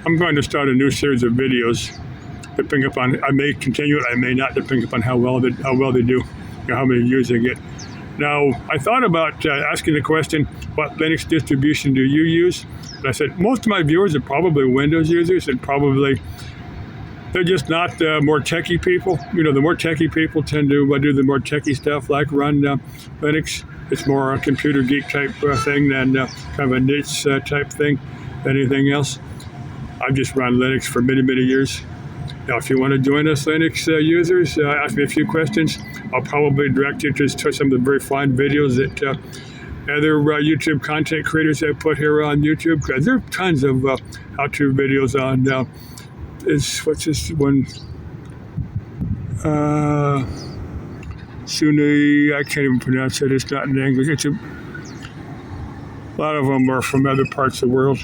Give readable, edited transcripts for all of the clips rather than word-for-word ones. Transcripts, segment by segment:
I'm going to start a new series of videos, depending upon, I may continue it, I may not, depending upon how well they do, how many views they get. Now, I thought about asking the question, what Linux distribution do you use? And I said, most of my viewers are probably Windows users, and probably they're just not more techie people. You know, the more techie people tend to do the more techie stuff, like run Linux. It's more a computer geek type thing than kind of a niche type thing than anything else. I've just run Linux for many, many years. Now, if you want to join us Linux users, ask me a few questions. I'll probably direct you to some of the very fine videos that other YouTube content creators have put here on YouTube, because there are tons of how-to videos on, what's this one? Sunni, I can't even pronounce it. It's not in English. A lot of them are from other parts of the world.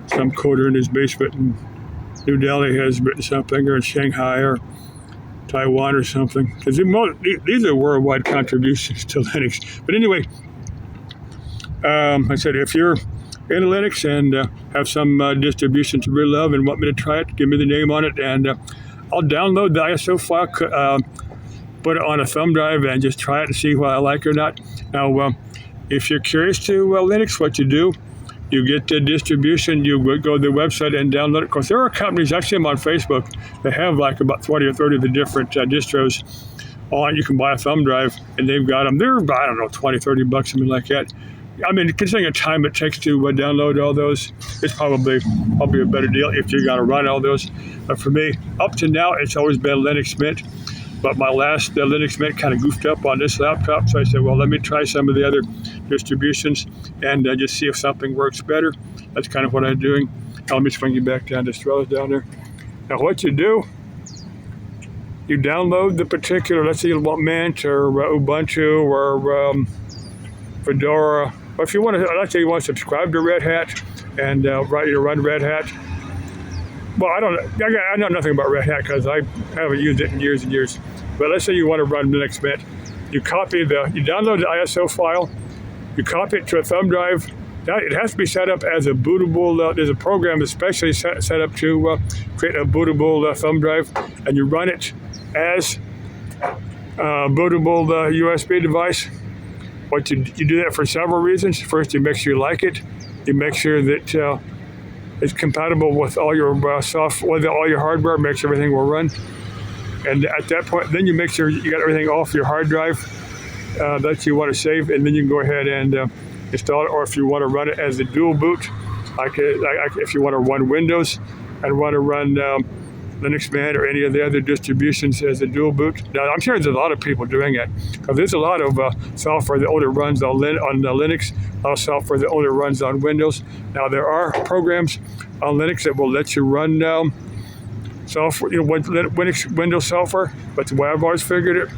Some coder in his basement in New Delhi has written something, or in Shanghai or Taiwan or something. Because these are worldwide contributions to Linux. But anyway, I said, if you're in Linux and have some distribution to really love and want me to try it, give me the name on it, and I'll download the ISO file, put it on a thumb drive, and just try it and see what I like or not. Now, if you're curious to Linux, what you do, you get the distribution, you go to the website and download it. Of course, there are companies, I see them on Facebook, that have like about 20 or 30 of the different distros on. You can buy a thumb drive, and they've got them. They're about, I don't know, 20, 30 bucks, something like that. I mean, considering the time it takes to download all those, it's probably a better deal if you're going to run all those. But for me, up to now, it's always been Linux Mint. But my last Linux Mint kind of goofed up on this laptop, so I said, well, let me try some of the other distributions and just see if something works better. That's kind of what I'm doing. Now, let me swing you back down to Strella's down there. Now, what you do, you download the particular, let's say you want Mint or Ubuntu or Fedora. Or if you want to, let's say you want to subscribe to Red Hat and run Red Hat. Well, I know nothing about Red Hat because I haven't used it in years and years. But let's say you want to run Linux Mint. You download the ISO file, you copy it to a thumb drive. Now, it has to be set up as a bootable, there's a program especially set up to create a bootable thumb drive, and you run it as a bootable USB device. You do that for several reasons. First, you make sure you like it. You make sure that it's compatible with all your software, with all your hardware, makes everything will run. And at that point, then you make sure you got everything off your hard drive that you want to save, and then you can go ahead and install it. Or if you want to run it as a dual boot, if you want to run Windows and want to run Linux Mint or any of the other distributions as a dual boot. Now, I'm sure there's a lot of people doing it, because there's a lot of software that only runs on Linux, a lot of software that only runs on Windows. Now, there are programs on Linux that will let you run software, Windows software, but the way I've always figured it,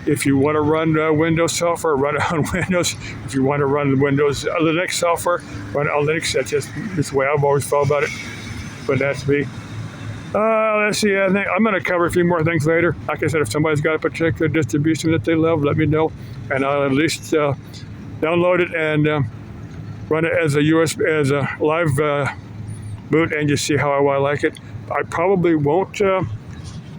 if you want to run Windows software, run it on Windows. If you want to run Linux software, run it on Linux. That's the way I've always felt about it. But that's me. Let's see. I'm going to cover a few more things later. Like I said, if somebody's got a particular distribution that they love, let me know, and I'll at least download it and run it as a live boot, and just see how I like it. I probably won't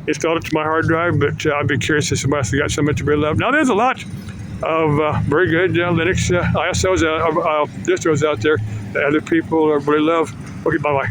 install it to my hard drive, but I'd be curious if somebody's got something to really love. Now, there's a lot of very good Linux ISOs, distros out there that other people really love. Okay, bye-bye.